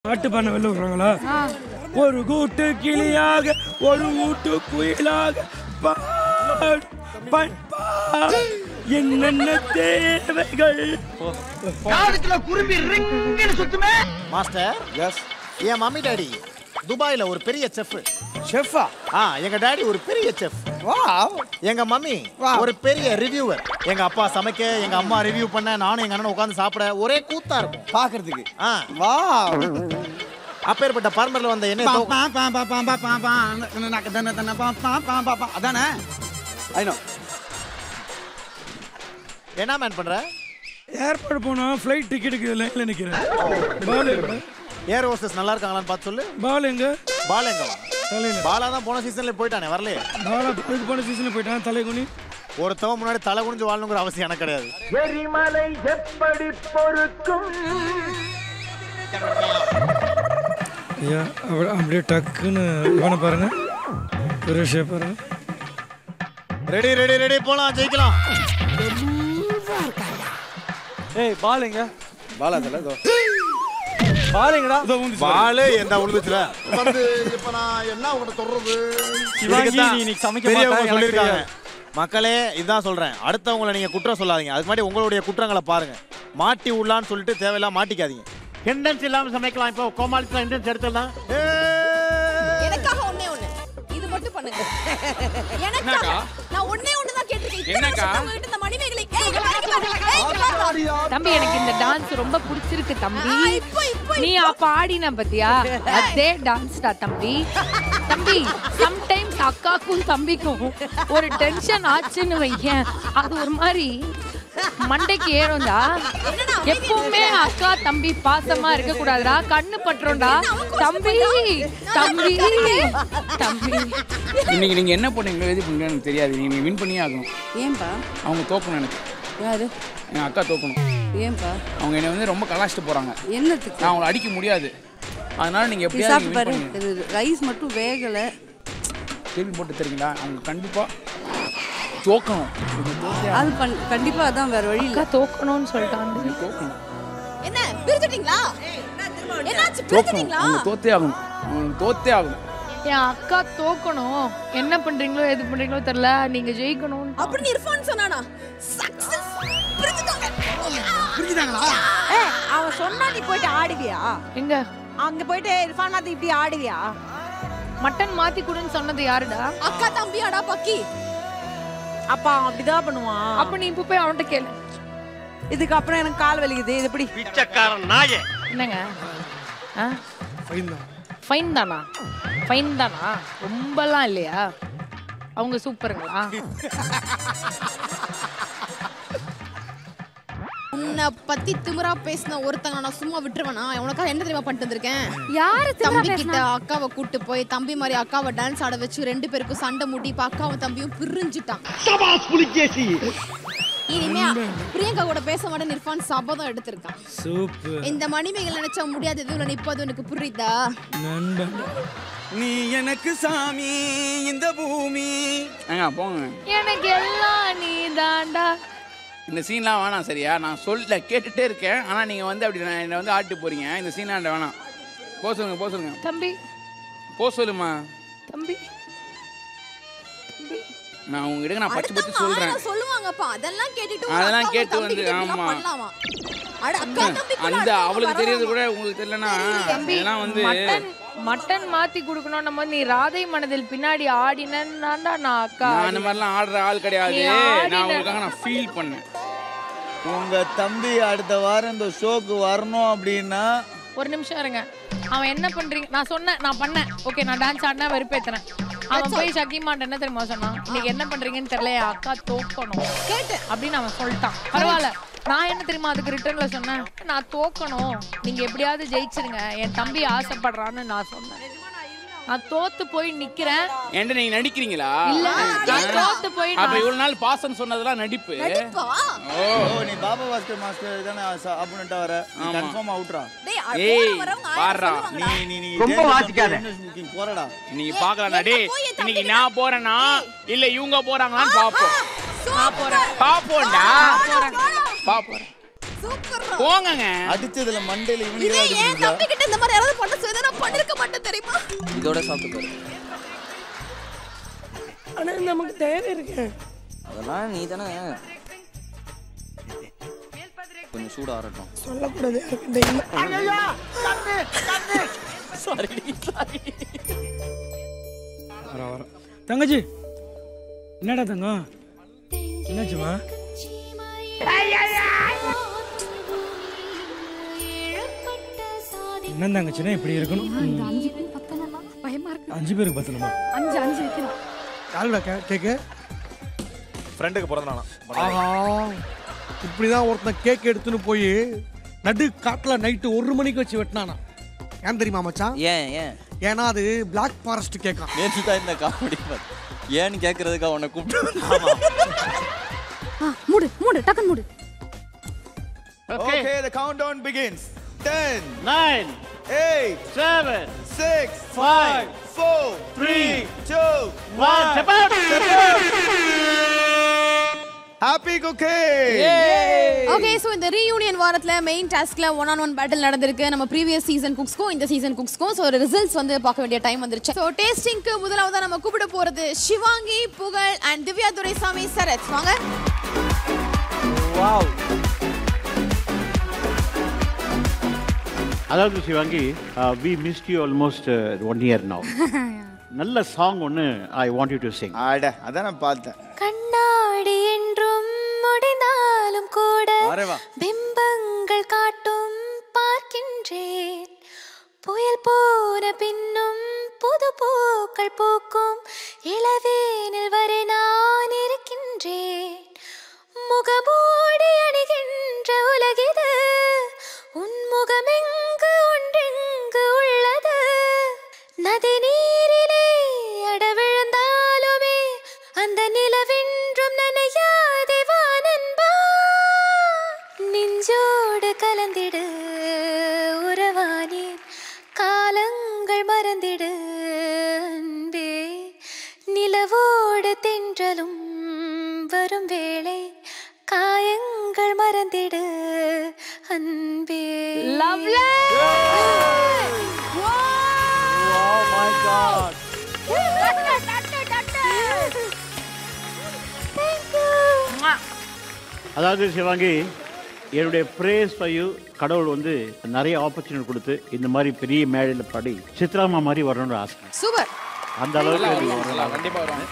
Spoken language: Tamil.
பாட்டு பண்ண வெளில விடுறாங்களா? ஒரு கூட்டு கிளியாக ஒரு ஊட்டு குயிலாக என்னென்ன தேவைகள். மாஸ்டர், எஸ், என் மம்மி டாடி துபாயில ஒரு பெரிய செஃப். ஷெஃபா? எங்க டாடி ஒரு பெரிய செஃப். வாவ். எங்க மம்மி ஒரு பெரிய ரிவ்யூவர். எங்க அப்பா சமைக்க, எங்க அம்மா ரிவ்யூ பண்ண, நானும் எங்க அண்ணனும் உட்கார்ந்து சாப்பிட ஒரே கூத்தா இருக்கும் பாக்குறதுக்கு. வாவ். அப்பேற்பட்ட பரம்பரையில வந்த என்ன அதானே? I know. என்ன மேன் பண்ற? ஏர்போர்ட் போனா ஃளைட் டிக்கெட்டுக்கு லைன்ல நிக்கிறேன். பால் எங்க? ஏர் ஹோஸ்டஸ் நல்லா இருக்காங்களான்னு பார்த்து சொல்லு. பால் எங்க? பால் எங்க? தலையில. பாலா தான் போன சீசன்ல போயிட்டானே, வரலையே. பாலா போன சீசன்ல போயிட்டான். தலைகுனி. ஒருத்தவன் முன்னாடி தலை குனிஞ்சு வாழணுங்கிற அவசியம் எனக்கு கிடையாது. எரிமலை எப்படி பொறுக்கும்? ஐயா அப்படியே டக்குன்னு இவனை பாருங்க, சுரேஷை பாருங்க. ரெடி ரெடி ரெடி, போலாம், ஜெயிக்கலாம். ஏய் பால் எங்க? பாலா தல தோ. பால் எங்கடா? பால் எந்த உழுதுச்சுல வந்து இப்ப நான் என்ன உங்களை சொல்றது? சிவாங்கி நீ இன்னைக்கு சமைக்க மாட்டே சொல்லிருக்காங்க. மக்களே, இதான் சொல்றேன், அடுத்தவங்களை நீங்க குற்றம் சொல்லாதீங்க. அதுக்கு முன்னாடி உங்களுடைய குற்றங்களை பாருங்க. மாட்டி விடலான்னு சொல்லிட்டு தேவையில்லாம் மாட்டிக்காதீங்க. ஹிண்டன்ஸ் இல்லாம சமைக்கலாம். இப்போ கோமாளிக்கு ஹிண்டன்ஸ் எடுத்துடலாம். எனக்காக ஒண்ணே ஒண்ணு இது மட்டும் பண்ணுங்க. எனக்காக நான் ஒண்ணே ஒண்ணு தான் கேட்டிருக்கேன். என்னக்கா உங்ககிட்ட இந்த மணிமேகலை தம்பி, எனக்கு இந்த டான்ஸ் ரொம்ப பிடிச்சிருக்கு தம்பி. நீ அப்ப ஆடின பத்தியா, அதே டான்ஸ் தான் தம்பி. தம்பி, சம்டைம்ஸ் அக்காக்கும் தம்பிக்கும் ஒரு டென்ஷன் ஆச்சுன்னு வையேன், அது ஒரு மாதிரி மண்டைக்கு ஏறும்டா. எப்பவுமே அக்கா தம்பி பாசமா இருக்க கூடாதுடா, கண்ணு பற்றோம்டா. தம்பி தம்பி தம்பி, இன்னைக்கு நீங்க என்ன பண்ணீங்களோ எது பண்ணீங்களோ எனக்கு தெரியாது. நீங்க வின் பண்ணியே ஆகணும். ஏன்பா? அவங்க தோக்கணும். எனக்கு யாரு? என் அக்கா தோக்கணும். ஏன்பா? அவங்க என்னை வந்து ரொம்ப கலாச்சிட்டு போறாங்க. என்னத்துக்கு? நான் அவங்களை அடிக்க முடியாது. அதனால நீங்க எப்படியாவது பாரு, ரைஸ் மட்டும் வேகல. கேள்வி போட்டு தெரியுங்களா? அவங்க கண்டிப்பா தோக்கணும். அது கண்டிப்பா அதான், வேற வழி இல்ல. தோக்கணும்னு சொல்லிட்டாங்க. தோக்கணும். என்ன பிரிச்சிட்டீங்களா? என்னாச்சு? தோக்கணும். பிரிச்சிட்டீங்களா? அவங்க தோத்தே ஆகணும். அவங்க தோத்தே ஆகணும். என் அக்கா தோக்கணும். என்ன பண்றீங்களோ எது பண்றீங்களோ தெரியல, நீங்க ஜெயிக்கணும் அப்படி இர்ஃபான் சொன்னானா? சக்சஸ். பிரிச்சிட்டாங்க. புரியுதாங்களா? அவன் சொன்னா நீ போயிட்டு ஆடுவியா? எங்க அங்க போயிட்டு இர்ஃபான் மாதிரி இப்படி ஆடுவியா? மட்டன் மாத்தி கொடுன்னு சொன்னது யாருடா? அக்கா தம்பியாடா பக்கி. அப்பா அப்படிதான் பண்ணுவான். அப்ப நீ இப்ப போய் அவன்கிட்ட கேளு. இதுக்கு அப்புறம் எனக்கு கால் வலிக்குது. இது எப்படி? பிச்சைக்காரன் நாயே. என்னங்க? ஃபைன் தான். ஃபைன் தானா? ஃபைன் தானா? ரொம்பலாம் இல்லையா? அவங்க சூப்பருங்களா? உன்னை பத்தி திமிரா பேசின ஒருத்தங்க நான் சும்மா விட்டுருவேனா? உனக்காக என்ன தெரியுமா பண்ணிட்டு வந்திருக்கேன்? யாரு தம்பி கிட்ட அக்காவை கூட்டு போய் தம்பி மாதிரி அக்காவை டான்ஸ் ஆட வச்சு 2 பேருக்கும் சண்டை மூட்டி இப்ப அக்காவும் தம்பியும் பிரிஞ்சுட்டான். இனிமே பிரியங்கா கூட பேச மாட்டேன் இர்ஃபான் சபதம் எடுத்திருக்கான். சூப்பர். இந்த மணிமேகலை நினைச்சா முடியாது, இதுல நிப்பது எனக்கு புரியுதா? நண்பன் நீ எனக்கு சாமி இந்த பூமி. போங்க. எனக்கு எல்லாம் நீ தாண்டா. இந்த சீன்லாம் வேணாம் சரியா? நான் சொல்ல கேட்டுட்டே இருக்கேன். ஆனால் நீங்கள் வந்து அப்படி என்னை வந்து ஆட்டு போறீங்க. இந்த சீன்லாம் வேணாம். போ சொல்லுங்க, போ சொல்லுங்க. தம்பி போ சொல்லுமா. தம்பி நான் உங்ககிட்ட நான் பச்சு பச்சு சொல்றேன். சொல்லுவாங்கப்பா, அதெல்லாம் கேட்டுட்டு அதெல்லாம் கேட்டு வந்து ஆமா அந்த அவளுக்கு தெரியறது கூட உங்களுக்கு தெரியலனா இதெல்லாம் வந்து மட்டன் மாத்தி குடுக்கணும். நம்ம நீ ராதை மனதில் பின்னாடி ஆடினேன்னா நான் அக்கா. நான் அந்த மாதிரிலாம் ஆடுற ஆள் கிடையாது. நான் உங்களுக்காக நான் ஃபீல் பண்ணேன். உங்க தம்பி அடுத்த வாரம் இந்த ஷோக்கு வரணும் அப்படின்னா ஒரு நிமிஷம் இருங்க. அவன் என்ன பண்றீங்க? நான் சொன்னேன், நான் பண்ணேன். ஓகே, நான் டான்ஸ் ஆடினா வெறுப்பேத்துறேன். அவன் போய் ஷக்கிமான் என்ன தெரியுமா சொன்னான்? இன்னைக்கு என்ன பண்றீங்கன்னு தெரியல, என் அக்கா தோக்கணும் அப்படின்னு அவன் சொல்லிட்டான். பரவாயில்ல, நான் என்ன தெரியுமா அதுக்கு ரிட்டர்ன்ல சொன்னேன், நான் தோக்கணும், நீங்க எப்படியாவது ஜெயிச்சிருங்க, என் தம்பி ஆசைப்படுறான்னு நான் சொன்னேன். நான் தோத்து போய் நிக்கிறேன். என்ன நீங்க நடிக்கிறீங்களா? இல்ல, நான் தோத்து போய். அப்ப இவ்வளவு நாள் பாசம் சொன்னதெல்லாம் நடிப்பு. ஓ, நீ பாபா பாஸ்கர் மாஸ்டர் தானே ஆப்போனன்ட்டா வர. கன்ஃபார்ம் அவுட்ரா. ஏய் பாறா, நீ ரொம்ப வாசிக்காத. போறடா. நீங்க பார்க்கலாம்டா. டேய், இன்னைக்கு நான் போறேனா இல்ல இவங்க போறாங்களான்னு பாப்போம். நான் போறேன். பாப்போம்டா. பாப்போம். சூப்பர். போங்கங்க. அடிச்சதுல மண்டையில இதே இவனுக்கு ஏன் தம்பி கிட்ட இந்த மாதிரி யாராவது பண்ண சொல்லி நான் பண்ணிருக்க மாட்டேன் தெரியுமா? இதோட சாப்பிட்டு பாரு. ஆனா நமக்கு தேவை இருக்கு. அதெல்லாம் நீ தானே கொஞ்சம் சூடு ஆறட்டும். சொல்லக்கூடாது யாருக்கிட்ட. Sorry sorry. வர தங்கச்சி என்னடா தங்கம் என்னாச்சுமா? என்ன தங்கச்சின்னா இப்படி இருக்கணும்? பயமா இருக்கு. 5 பேருக்கு பத்தணுமா? 5 வைக்கணும். யாருடா கேக்கு? ஃப்ரெண்டுக்கு பிறந்த நாளா? ஆஹா, இப்படிதான் ஒருத்தன் கேக் எடுத்துன்னு போய் நடு காட்டுல நைட்டு 1 மணிக்கு வச்சு வெட்டினானா. ஏன் தெரியுமா மச்சான்? ஏன் ஏன்னா அது பிளாக் ஃபாரஸ்ட் கேக்கா. நேற்று தான் இந்த காமெடி ஏன்னு கேட்கறதுக்கா உன்னை கூப்பிட்டு. மூடு டக்குன்னு மூடு. Okay, the countdown begins. 10, 9, 8, 7, 6, 5, 4, 3, 2, 1. Step out. Happy cooking! Okay, so இந்த ரீயூனியன் வாரத்துல மெயின் டாஸ்க்ல 1-on-1 பேட்டில் நடந்திருக்கு. நம்ம ப்ரீவியஸ் சீசன் குக்ஸ்க்கும் இந்த சீசன் குக்ஸ்க்கும் சோ ரிசல்ட்ஸ் வந்து பார்க்க வேண்டிய டைம் வந்துருச்சு. சோ டேஸ்டிங்க்கு முதலாவதா நம்ம கூப்பிட போறது சிவாங்கி, புகழ் அண்ட் திவ்யா துரைசாமி சரத். வாங்க. Wow. அதாவது Sivaangi, we missed you almost 1 year now. நல்ல சாங் ஒன்னு I want you to sing. ஆட அத நான் பார்த்தேன். கண்ணாடி என்றும் முடிந்தாலும் கூட பிம்பங்கள் காட்டும் பார்க்கின்றேன். புயல் போன பின்னும் புது பூக்கள் பூக்கும் இளவேனில் வரை நான் இருக்கின்றேன். முகமூடி அணிகின்ற உலகிது உன் முகமெங்கு ஒன்றெங்கு உள்ளது. நதி நீரிலே அடவிழுந்தாலுமே அந்த நிலவென்றும் நனையாதே வானன்பா. நெஞ்சோடு கலந்திடு உறவானேன், காலங்கள் மறந்திடு அன்பே. நிலவோடு தென்றலும் வரும் வேளை காயங்கள் மறந்திடு அன்பே. லவ்லி. Oh my god. அதாவது சிவாங்கி, என்னுடைய பிரேஸ் ஃபார் யூ. கடவுள் வந்து நிறைய ஆப்பர்ச்சுனிட்டி கொடுத்து இந்த மாதிரி பெரிய மேடையில் பாடி சித்ராமா மாதிரி வரணும்னு ஆசை. சூப்பர். அந்த அளவுக்கு கண்டிப்பா வருவாங்க.